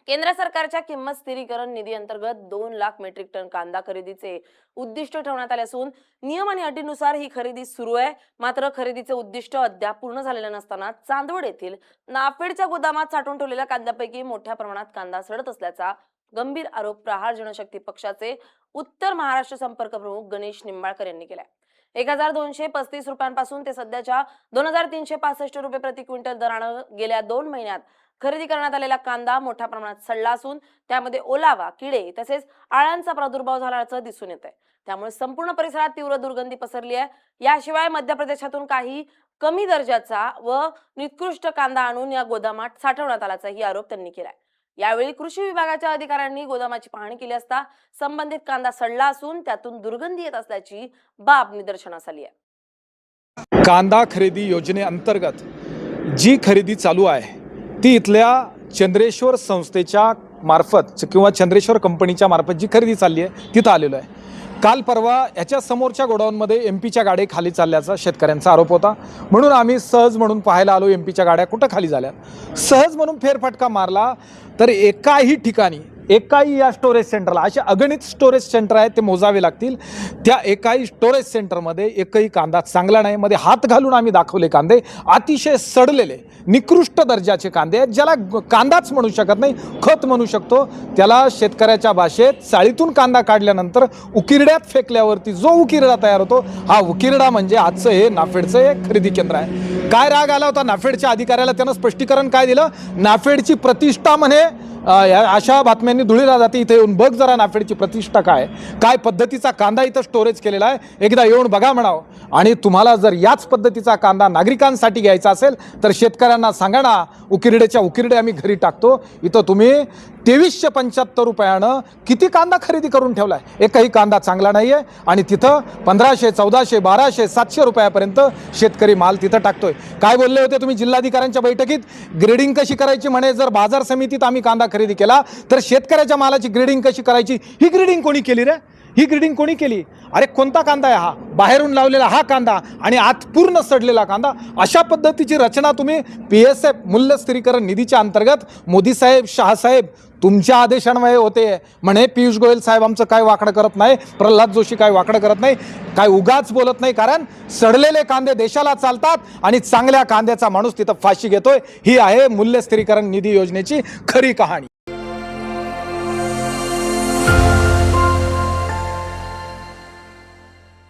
केंद्र सरकारच्या किंमत स्थिरीकरण निधी अंतर्गत 2 लाख मेट्रिक टन कांदा खरेदीचे उद्दिष्ट ठेवण्यात आले असून नियम आणि अटीनुसार ही खरेदी सुरू आहे। मात्र खरेदीचे उद्दिष्ट अद्याप पूर्ण झालेले नसताना चांदवड येथील नाफेडच्या गोदामात साठवून ठेवलेल्या कांद्यापैकी मोठ्या प्रमाणात कांदा सडत असल्याचा गंभीर आरोप प्रहार जनशक्ती पक्षाचे उत्तर महाराष्ट्र संपर्क प्रमुख गणेश निंबाळकर यांनी केलाय। 1235 रुपयांपासून ते सध्याच्या 2365 रुपये प्रति क्विंटल दराने गेल्या 2 महिन्यात खरेदी करण्यात आलेला कांदा मोठ्या प्रमाणात सडला असून त्यामध्ये ओलावा, किडे तसेच आळ्यांचा प्रादुर्भाव झाल्याचं दिसून येत आहे। त्यामुळे संपूर्ण परिसरात तीव्र दुर्गंधी पसरली आहे। याशिवाय मध्य प्रदेशातून काही कमी दर्जाचा व निकृष्ट कांदा आणून या गोदामात साठवण्यात आल्याचाही आरोप त्यांनी केलाय। यावेळी कृषी विभागाच्या अधिकाऱ्यांनी गोदामाची पाहणी केली असता संबंधित कांदा सडला असून त्यातून दुर्गंधी येत असल्याची बाब निदर्शनास आली आहे। कांदा खरेदी योजनेअंतर्गत जी खरेदी चालू आहे ती इथल्या चंद्रेश्वर संस्थेच्या मार्फत किंवा चंद्रेश्वर कंपनीच्या मार्फत जी खरेदी चालली आहे तिथं आलेलो आहे। काल परवा याच्या समोरच्या गोडाऊनमध्ये एमपीच्या गाड्या खाली चालल्याचा शेतकऱ्यांचा आरोप होता, म्हणून आम्ही सहज म्हणून पाहायला आलो एमपीच्या गाड्या कुठं खाली झाल्या। सहज म्हणून फेरफटका मारला तर एकाही ठिकाणी एकाही या स्टोरेज सेंटरला, असे अगणित स्टोरेज सेंटर आहेत ते मोजावे लागतील, त्या एकाही स्टोरेज सेंटरमध्ये एकही कांदा चांगला नाही। मध्ये हात घालून आम्ही दाखवले कांदे अतिशय सडलेले निकृष्ट दर्जाचे कांदे आहेत, ज्याला कांदाच म्हणू शकत नाही, खत म्हणू शकतो त्याला। शेतकऱ्याच्या भाषेत चाळीतून कांदा काढल्यानंतर उकिरड्यात फेकल्यावरती जो उकिरडा तयार होतो, हा उकिरडा म्हणजे आजचं हे नाफेडचं एक खरेदी केंद्र आहे। काय राग आला होता नाफेडच्या अधिकाऱ्याला, त्यानं स्पष्टीकरण काय दिलं, नाफेडची प्रतिष्ठा म्हणे अशा बातम्यांनी धुळीला जाते, इथे येऊन बघ जरा नाफेडची प्रतिष्ठा काय पद्धतीचा कांदा इथं स्टोरेज केलेला आहे, एकदा येऊन बघा म्हणावं। आणि तुम्हाला जर याच पद्धतीचा कांदा नागरिकांसाठी घ्यायचा असेल तर शेतकऱ्यांना सांगा ना, उकिरड्याच्या उकिरडे आम्ही घरी टाकतो। इथं तुम्ही 2375 रुपयानं किती कांदा खरेदी करून ठेवलाय, एकही कांदा चांगला नाहीये। आणि तिथं 1500, 1400, 1200, 700 रुपयापर्यंत शेतकरी माल तिथं टाकतोय। काय बोलले होते तुम्ही जिल्हाधिकाऱ्यांच्या बैठकीत, ग्रेडिंग कशी करायची म्हणे, जर बाजार समितीत आम्ही कांदा खरेदी केला तर शेतकऱ्याच्या मालाची ग्रेडिंग कशी करायची, ही ग्रेडिंग कोणी केली रे, ही ग्रेडिंग कोणी केली? अरे कोणता कांदा आहे हा, बाहेरून लावलेला हा कांदा आणि आत पूर्ण सडलेला कांदा, अशा पद्धतीची रचना तुम्ही PSF मूल्य स्थिरीकरण निधीच्या अंतर्गत मोदी साहेब, शहा साहेब तुमच्या आदेशान्वये होते म्हणे। पियुष गोयल साहेब आमचं काय वाकडं करत नाही, प्रल्हाद जोशी काय वाकडं करत नाही, काय उगाच बोलत नाही, कारण सडलेले कांदे देशाला चालतात आणि चांगल्या कांद्याचा माणूस तिथं फाशी घेतोय। ही आहे मूल्य स्थिरीकरण निधी योजनेची खरी कहाणी।